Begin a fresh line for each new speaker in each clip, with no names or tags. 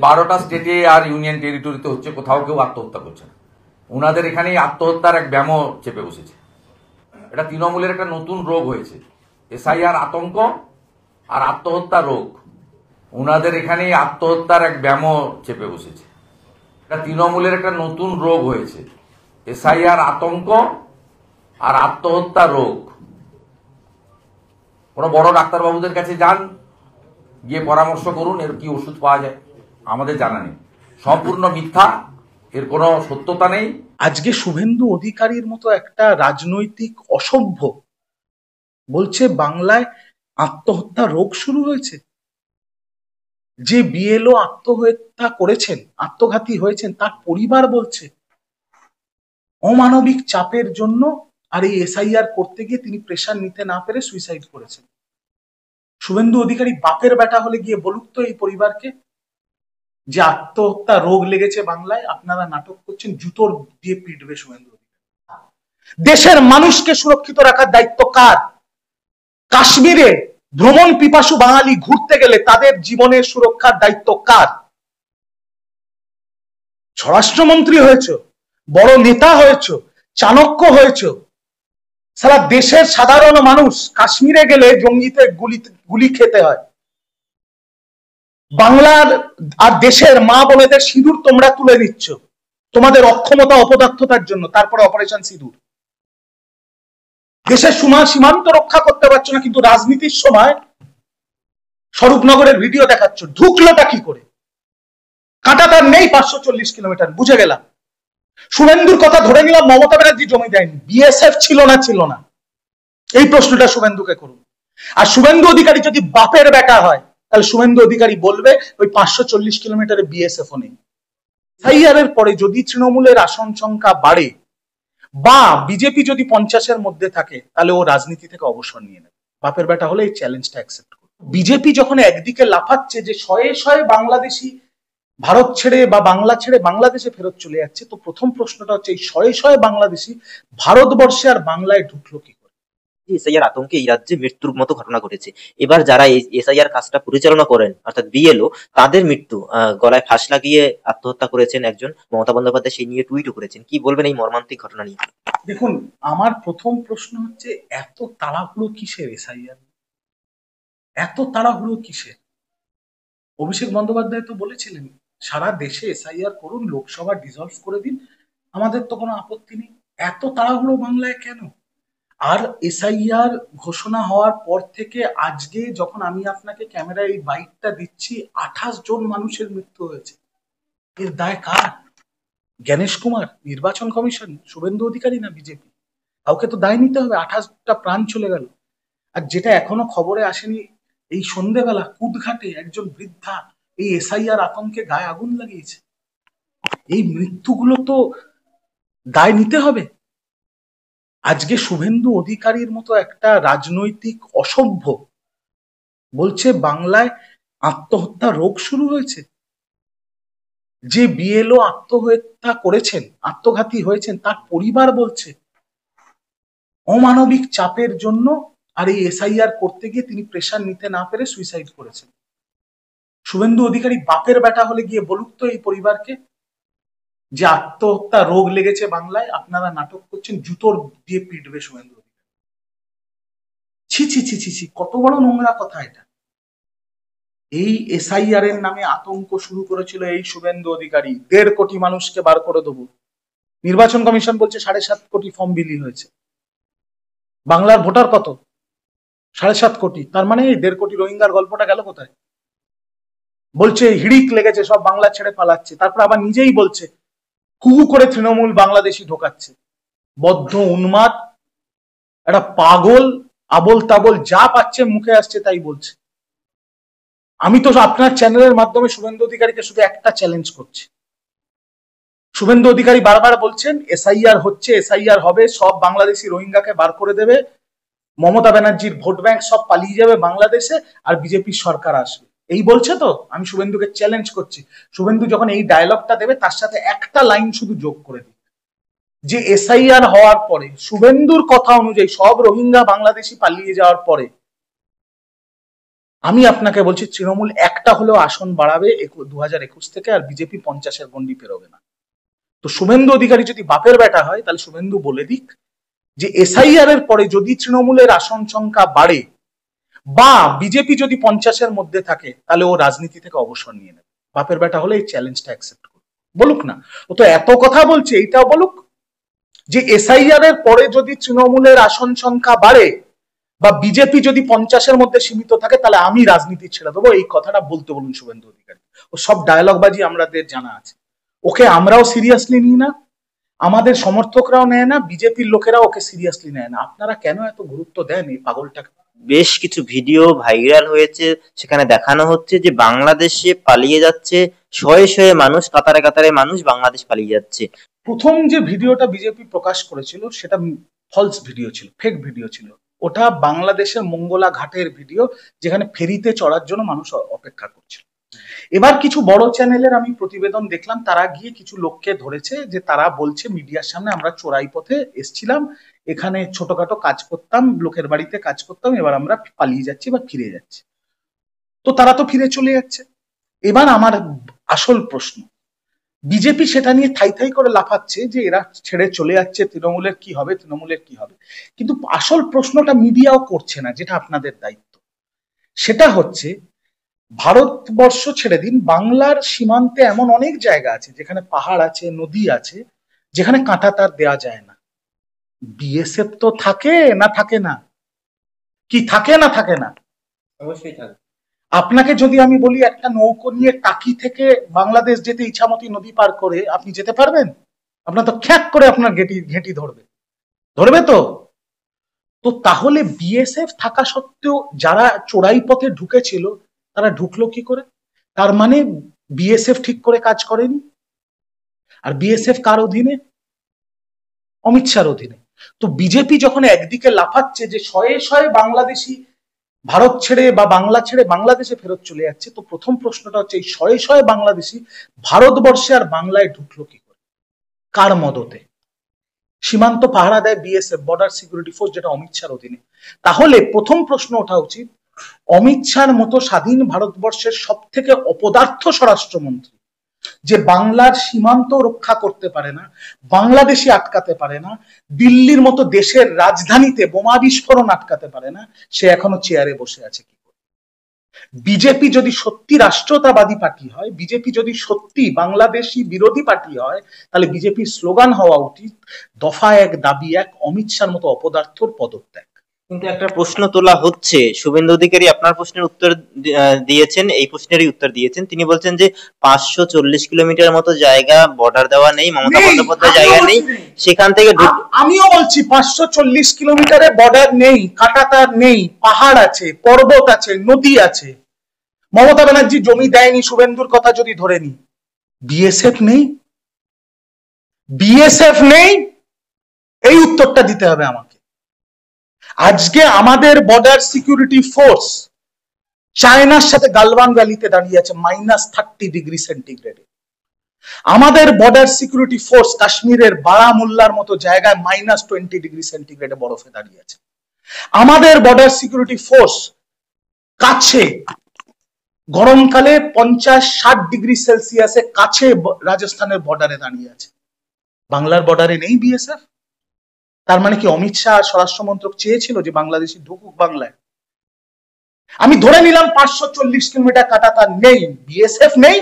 12টা স্টেটে আর ইউনিয়ন টেরিটরিতে হচ্ছে, কোথাও কেউ আত্মহত্যা করছে না। ওনাদের এখানেই আত্মহত্যার এক ব্যামো চেপে বসেছে। এটা তৃণমূলের একটা নতুন রোগ হয়েছে, এসআইআর আতঙ্ক আর আত্মহত্যা রোগ। ওনাদের এখানেই আত্মহত্যার এক ব্যামো চেপে বসেছে। এটা তৃণমূলের একটা নতুন রোগ হয়েছে, এসআইআর আতঙ্ক আর আত্মহত্যা রোগ। কোনো বড় ডাক্তারবাবুদের কাছে যান, গিয়ে পরামর্শ করুন এর কি ওষুধ পাওয়া যায়। আমাদের জানা নেই, সম্পূর্ণ মিথ্যা, এর কোনো সত্যতা নেই।
আজকে শুভেন্দু অধিকারীর মতো একটা রাজনৈতিক অসভ্য বলছে বাংলায় আত্মহত্যা রোগ শুরু হয়েছে। যে বিএলও আত্মহত্যা করেছেন, আত্মঘাতী হয়েছেন, তার পরিবার বলছে অমানবিক চাপের জন্য আর এই এসআইআর করতে গিয়ে তিনি প্রেশার নিতে না পেরে সুইসাইড করেছেন। শুভেন্দু অধিকারী বাপের বেটা হলে গিয়ে বলুক তো এই পরিবারকে যে আত্মহত্যা রোগ লেগেছে বাংলায়, আপনারা নাটক করছেন, জুতোর দিয়ে পিটবে শুভেন্দু অধিকারী। দেশের মানুষকে সুরক্ষিত রাখার দায়িত্ব কার? কাশ্মীরে ভ্রমণ পিপাসু বাঙালি ঘুরতে গেলে তাদের জীবনের সুরক্ষার দায়িত্ব কার? স্বরাষ্ট্রমন্ত্রী হয়েছ, বড় নেতা হয়েছ, চাণক্য হয়েছ, সারা দেশের সাধারণ মানুষ কাশ্মীরে গেলে জঙ্গিতে গুলি খেতে হয়। বাংলার আর দেশের মা বোনেদের সিঁদুর তোমরা তুলে নিচ্ছ তোমাদের অক্ষমতা অপদার্থতার জন্য, তারপরে অপারেশন সিঁদুর। দেশের সীমান্ত রক্ষা করতে পারছো না, কিন্তু রাজনীতির সময় স্বরূপনগরের ভিডিও দেখাচ্ছ। ঢুকলোটা কি করে? কাঁটা তার নেই 540 কিলোমিটার, বুঝে গেলাম। শুভেন্দুর কথা ধরে নিলাম মমতা ব্যানার্জি জমি দেয়নি, বিএসএফ ছিল না। এই প্রশ্নটা শুভেন্দুকে করুন। আর শুভেন্দু অধিকারী যদি বাপের বেটা হয়, তাহলে শুভেন্দু অধিকারী বলবে ওই 540 কিলোমিটারে বিএসএফ নেই। এসআইআর পরে যদি তৃণমূলের আসন সংখ্যা বাড়ে বা বিজেপি যদি 50-এর মধ্যে থাকে, তাহলে ও রাজনীতি থেকে অবসর নিয়ে নেবে। বাপের বেটা হলে এই চ্যালেঞ্জটা অ্যাকসেপ্ট করবে। বিজেপি যখন একদিকে লাফাচ্ছে যে শয়ে শয়ে বাংলাদেশি ভারত ছেড়ে বা বাংলা ছেড়ে বাংলাদেশে ফেরত চলে যাচ্ছে, তো প্রথম প্রশ্নটা হচ্ছে এই শয়ে শয়ে বাংলাদেশি ভারতবর্ষে আর বাংলায় ঢুকলো কি করে?
এসআইআর আতঙ্কে এই রাজ্যে মৃত্যুর মতো ঘটনা ঘটেছে। এবার যারা এই এসআইআর কাজটা পরিচালনা করেন অর্থাৎ বিএলও, তাদের মৃত্যু, গলায় ফাঁস লাগিয়ে আত্মহত্যা করেছেন একজন। মমতা বন্দ্যোপাধ্যায় সেই নিয়ে টুইটও করেছেন। কি বলবেন এই মর্মান্তিক ঘটনা নিয়ে?
দেখুন, আমার প্রথম প্রশ্ন হচ্ছে এত তাড়াহুড়ো কিসের? এসআইআর এত তাড়াহুড়ো কিসের? অভিষেক বন্দ্যোপাধ্যায় তো বলেছিলেন সারা দেশে এসআইআর করুন, লোকসভা ডিসলভ করে দিন, আমাদের তো কোনো আপত্তি নেই। এত তাড়াহুড়ো বাংলায় কেন? আর এসআইআর ঘোষণা হওয়ার পর থেকে আজকে যখন আমি আপনাকে ক্যামেরায় এই বাইকটা দিচ্ছি, 28 জন মানুষের মৃত্যু হয়েছে। এর দায় কার? জ্ঞানেশ কুমার, নির্বাচন কমিশন, শুভেন্দু অধিকারী না বিজেপি? কাউকে তো দায় নিতে হবে। 28টা প্রাণ চলে গেল। আর যেটা এখনো খবরে আসেনি, এই সন্ধ্যেবেলা কুদঘাটে একজন বৃদ্ধা এই এসআইআর আতঙ্কে গায়ে আগুন লাগিয়েছে। এই মৃত্যুগুলো তো দায় নিতে হবে। আজকে শুভেন্দু অধিকারীর মতো একটা রাজনৈতিক অসভ্য বলছে বাংলায় আত্মহত্যা রোগ শুরু হয়েছে। যে বিএলও আত্মহত্যা করেছেন, আত্মঘাতী হয়েছেন, তার পরিবার বলছে অমানবিক চাপের জন্য আর এই এসআইআর করতে গিয়ে তিনি প্রেশার নিতে না পেরে সুইসাইড করেছেন। শুভেন্দু অধিকারী বাপের বেটা হলে গিয়ে বলুক তো এই পরিবারকে যে আত্মহত্যা রোগ লেগেছে বাংলায়, আপনারা নাটক করছেন, জুতোর দিয়ে পিটবে শুভেন্দু অধিকারী। ছি ছি ছি ছি ছি, কত বড় নোংরা কথা এটা। এই এসআইআর এর নামে আতঙ্ক শুরু করেছিল এই শুভেন্দু অধিকারী। 1.5 কোটি মানুষকে বার করে দেবো। নির্বাচন কমিশন বলছে 7.5 কোটি ফর্ম বিলি হয়েছে। বাংলার ভোটার কত? 7.5 কোটি। তার মানে এই 1.5 কোটি রোহিঙ্গার গল্পটা গেল কোথায়? বলছে হিড়িক লেগেছে, সব বাংলা ছেড়ে পালাচ্ছে। তারপর আবার নিজেই বলছে হু হু করে তৃণমূল বাংলাদেশি ঢোকাচ্ছে। বদ্ধ উন্মাদ, একটা পাগল, আবল তাবল যা পাচ্ছে মুখে আসছে তাই বলছে। আমি তো আপনার চ্যানেলের মাধ্যমে শুভেন্দু অধিকারীকে শুধু একটা চ্যালেঞ্জ করছি। শুভেন্দু অধিকারী বারবার বলছেন এসআইআর হচ্ছে, এসআইআর হবে, সব বাংলাদেশি রোহিঙ্গাকে বার করে দেবে, মমতা ব্যানার্জির ভোট ব্যাংক সব পালিয়ে যাবে বাংলাদেশে, আর বিজেপির সরকার আসবে। এই বলছে তো? আমি শুভেন্দুকে চ্যালেঞ্জ করছি, শুভেন্দু যখন এই ডায়লগটা দেবে তার সাথে একটা লাইন শুধু যোগ করে দিই যে এসআইআর হওয়ার পরে, শুভেন্দুর কথা অনুযায়ী সব রোহিঙ্গা বাংলাদেশি পালিয়ে যাওয়ার পরে আমি আপনাকে বলছি তৃণমূল একটা হলেও আসন বাড়াবে 2021 থেকে, আর বিজেপি 50-এর গন্ডি পেরোবে না। তো শুভেন্দু অধিকারী যদি বাপের বেটা হয় তাহলে শুভেন্দু বলে দিক যে এসআইআর এর পরে যদি তৃণমূলের আসন সংখ্যা বাড়ে বা বিজেপি যদি 50-এর মধ্যে থাকে তাহলে ও রাজনীতি থেকে অবসর নিয়ে নেবে। বাপের বেটা হলে এই চ্যালেঞ্জটা অ্যাকসেপ্ট করুক, বলুক না। ও তো এত কথা বলছে, এইটাও বলুক যে এসআইআর এর পরে যদি তৃণমূলের আসন সংখ্যা বাড়ে বা বিজেপি যদি 50-এর মধ্যে সীমিত থাকে তাহলে আমি রাজনীতি ছেড়ে দেবো। এই কথাটা বলতে বলুন শুভেন্দু অধিকারী। ও সব ডায়লগ বাজি আমাদের জানা আছে। ওকে আমরাও সিরিয়াসলি নিই না, আমাদের সমর্থকরাও নেয় না, বিজেপির লোকেরাও ওকে সিরিয়াসলি নেয় না। আপনারা কেন এত গুরুত্ব দেন এই পাগলটাকে?
বেশ কিছু ভিডিও ভাইরাল হয়েছে, সেখানে দেখানো হচ্ছে যে বাংলাদেশে পালিয়ে যাচ্ছে শয়ে শয়ে মানুষ, কাতারে কাতারে মানুষ বাংলাদেশ পালিয়ে যাচ্ছে।
প্রথম যে ভিডিওটা বিজেপি প্রকাশ করেছিল সেটা ফলস ভিডিও ছিল, ফেক ভিডিও ছিল। ওটা বাংলাদেশের মঙ্গলা ঘাটের ভিডিও, যেখানে ফেরিতে চড়ার জন্য মানুষ অপেক্ষা করছিল। এবার কিছু বড় চ্যানেলের আমি প্রতিবেদন দেখলাম, তারা গিয়ে কিছু লোককে ধরেছে যে তারা বলছে মিডিয়ার সামনে আমরা চোরাই পথে এসছিলাম, এখানে ছোটখাটো কাজ করতাম, লোকের বাড়িতে কাজ করতাম, এবার আমরা পালিয়ে যাচ্ছি বা ফিরে যাচ্ছি। তো তারা তো ফিরে চলে যাচ্ছে। এবার আমার আসল প্রশ্ন, বিজেপি সেটা নিয়ে থাই থাই করে লাফাচ্ছে যে এরা ছেড়ে চলে যাচ্ছে, তৃণমূলের কি হবে, তৃণমূলের কি হবে। কিন্তু আসল প্রশ্নটা মিডিয়াও করছে না, যেটা আপনাদের দায়িত্ব। সেটা হচ্ছে ভারতবর্ষ ছেড়ে দিন, বাংলার সীমান্তে এমন অনেক জায়গা আছে যেখানে পাহাড় আছে, নদী আছে, যেখানে কাঁটা তার দেওয়া যায় না। বিএসএফ তো থাকে না থাকে না? কি থাকে না থাকে না?
অবশ্যই থাকে।
আপনাকে যদি আমি বলি একটা নৌকো নিয়ে টাকি থেকে বাংলাদেশ যেতে ইছামতি নদী পার করে, আপনি যেতে পারবেন? আপনার তো খ্যাক করে আপনার ঘেঁটি ধরবে, ধরবে তো। তো তাহলে বিএসএফ থাকা সত্ত্বেও যারা চোরাই পথে ঢুকেছিল তারা ঢুকলো কি করে? তার মানে বিএসএফ ঠিক করে কাজ করেনি। আর বিএসএফ কার অধীনে? অমিত শাহর অধীনে। তো বিজেপি যখন একদিকে লাফাচ্ছে যে শয়ে শয়ে বাংলাদেশি ভারত ছেড়ে বা বাংলা ছেড়ে বাংলাদেশে ফেরত চলে যাচ্ছে, তো প্রথম প্রশ্নটা হচ্ছে এই শয়ে শয়ে বাংলাদেশি ভারতবর্ষে আর বাংলায় ঢুকলো কি করে, কার মদতে? সীমান্ত পাহারা দেয় বিএসএফ, বর্ডার সিকিউরিটি ফোর্স, যেটা অমিত শাহর অধীনে। তাহলে প্রথম প্রশ্ন ওঠা উচিত, অমিত শাহর মতো স্বাধীন ভারতবর্ষের সব থেকে অপদার্থ স্বরাষ্ট্রমন্ত্রী, যে বাংলার সীমান্ত রক্ষা করতে পারে না, বাংলাদেশে আটকাতে পারে না, দিল্লির মতো দেশের রাজধানীতে বোমা বিস্ফোরণ আটকাতে পারে না, সে এখনো চেয়ারে বসে আছে কি করে? বিজেপি যদি সত্যি রাষ্ট্রতাবাদী পার্টি হয়, বিজেপি যদি সত্যি বাংলাদেশি বিরোধী পার্টি হয়, তাহলে বিজেপির স্লোগান হওয়া উচিত দফা এক দাবি এক, অমিত শাহর মতো অপদার্থর পদত্যাগ।
কিন্তু একটা প্রশ্ন তোলা হচ্ছে, শুভেন্দু অধিকারী আপনার প্রশ্নের উত্তর দিয়েছেন, এই প্রশ্নেরই উত্তর দিয়েছেন। তিনি বলছেন যে 540 কিলোমিটার মতো জায়গা বর্ডার দেওয়া নেই, মমতা বন্দ্যোপাধ্যায় জায়গা নেই, সেখান থেকে
আমিও বলছি 540 কিলোমিটারে বর্ডার নেই, কাঁটাতার নেই, পাহাড় আছে, পর্বত আছে, নদী আছে। মমতা ব্যানার্জি জমি দেয়নি, শুভেন্দুর কথা যদি ধরে নি। বিএসএফ নেই, বিএসএফ নেই, এই উত্তরটা দিতে হবে আমাকে। আজকে আমাদের বর্ডার সিকিউরিটি ফোর্স চায়নার সাথে গালওয়ান ভ্যালিতে দাঁড়িয়ে আছে -30°C। আমাদের বর্ডার সিকিউরিটি ফোর্স কাশ্মীরের বারামুল্লার মতো জায়গায় -20°C বরফে দাঁড়িয়ে আছে। আমাদের বর্ডার সিকিউরিটি ফোর্স কাছে গরমকালে 50-60°C কাছে রাজস্থানের বর্ডারে দাঁড়িয়ে আছে। বাংলার বর্ডারে নেই বিএসএফ। তার মানে কি অমিত শাহ স্বরাষ্ট্র মন্ত্রক চেয়েছিল যে বাংলাদেশি ঢুকুক বাংলায়? আমি ধরে নিলাম 540 কিলোমিটার কাঁটাতার নেই, বিএসএফ নেই।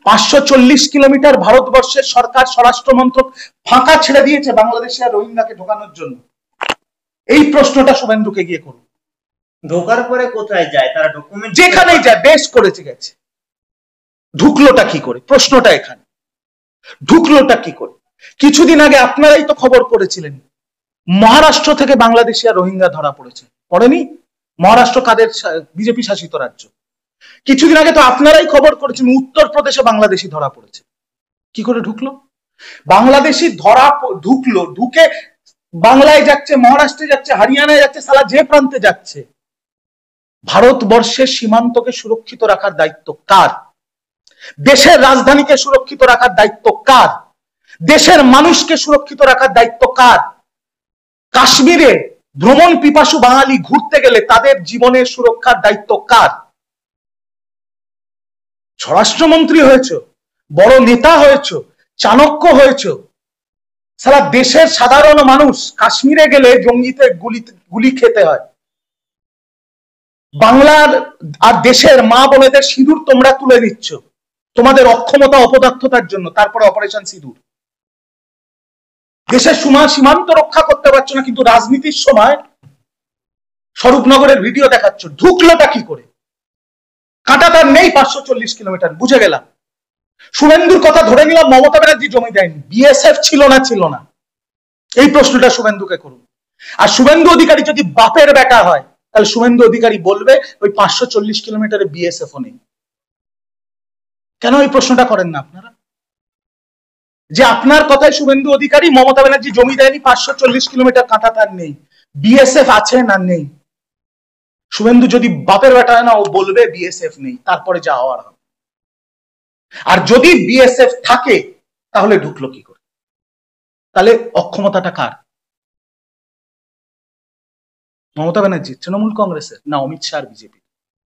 540 কিলোমিটার ভারতবর্ষের সরকার স্বরাষ্ট্র মন্ত্রক ফাঁকা ছেড়ে দিয়েছে বাংলাদেশে আর রোহিঙ্গাকে ঢোকানোর জন্য। এই প্রশ্নটা শুভেন্দুকে গিয়ে করুন।
ঢোকার পরে কোথায় যায় তারা? ডকুমেন্ট
যেখানেই যায় বেশ করেছে গেছে, ঢুকলোটা কি করে? প্রশ্নটা এখানে, ঢুকলোটা কি করে? কিছুদিন আগে আপনারাই তো খবর করেছিলেন মহারাষ্ট্র থেকে বাংলাদেশি আর রোহিঙ্গা ধরা পড়েছে, পড়েনি? মহারাষ্ট্র কাদের বিজেপি শাসিত রাজ্য। কিছুদিন আগে তো আপনারাই খবর করেছেন উত্তরপ্রদেশে বাংলাদেশি ধরা পড়েছে। কি করে ঢুকলো? বাংলাদেশি ঢুকলো, ঢুকে বাংলায় যাচ্ছে, মহারাষ্ট্রে যাচ্ছে, হরিয়ানায় যাচ্ছে, সালা যে প্রান্তে যাচ্ছে। ভারতবর্ষের সীমান্তকে সুরক্ষিত রাখার দায়িত্ব কার? দেশের রাজধানীকে সুরক্ষিত রাখার দায়িত্ব কার? দেশের মানুষকে সুরক্ষিত রাখার দায়িত্ব কার? কাশ্মীরে ভ্রমণ পিপাসু বাঙালি ঘুরতে গেলে তাদের জীবনের সুরক্ষার দায়িত্ব কার? স্বরাষ্ট্রমন্ত্রী হয়েছ, বড় নেতা হয়েছ, চাণক্য হয়েছ, সারা দেশের সাধারণ মানুষ কাশ্মীরে গেলে জঙ্গিতে গুলি খেতে হয়। বাংলার আর দেশের মা বোনেদের সিঁদুর তোমরা তুলে দিচ্ছ তোমাদের অক্ষমতা অপদার্থতার জন্য, তারপরে অপারেশন সিঁদুর। দেশের সীমান্ত রক্ষা করতে পারছো না, কিন্তু রাজনীতির সময় স্বরূপনগরের ভিডিও দেখাচ্ছ। ঢুকলোটা কি করে? কাঁটা তার নেই 540 কিলোমিটার, বুঝে গেলাম। শুভেন্দুর কথা ধরে নিলাম, মমতা ব্যানার্জি জমি দেয়নি, বিএসএফ ছিল না। এই প্রশ্নটা শুভেন্দুকে করুন। আর শুভেন্দু অধিকারী যদি বাপের বেটা হয়, তাহলে শুভেন্দু অধিকারী বলবে ওই 540 কিলোমিটারে বিএসএফ ও নেই। কেন এই প্রশ্নটা করেন না আপনারা? যে আপনার কথায় শুভেন্দু অধিকারী, মমতা ব্যানার্জি জমি দেয়নি, 540 কিলোমিটার কাঁটা তার নেই, বিএসএফ আছে না নেই? শুভেন্দু যদি বাপের বেটা হয় না, ও বলবে বিএসএফ নেই, তারপরে যা হওয়ার হবে। আর যদি বিএসএফ থাকে তাহলে ঢুকলো কি করে? তাহলে অক্ষমতাটা কার? মমতা ব্যানার্জি, তৃণমূল কংগ্রেসের, না অমিত শাহ বিজেপি?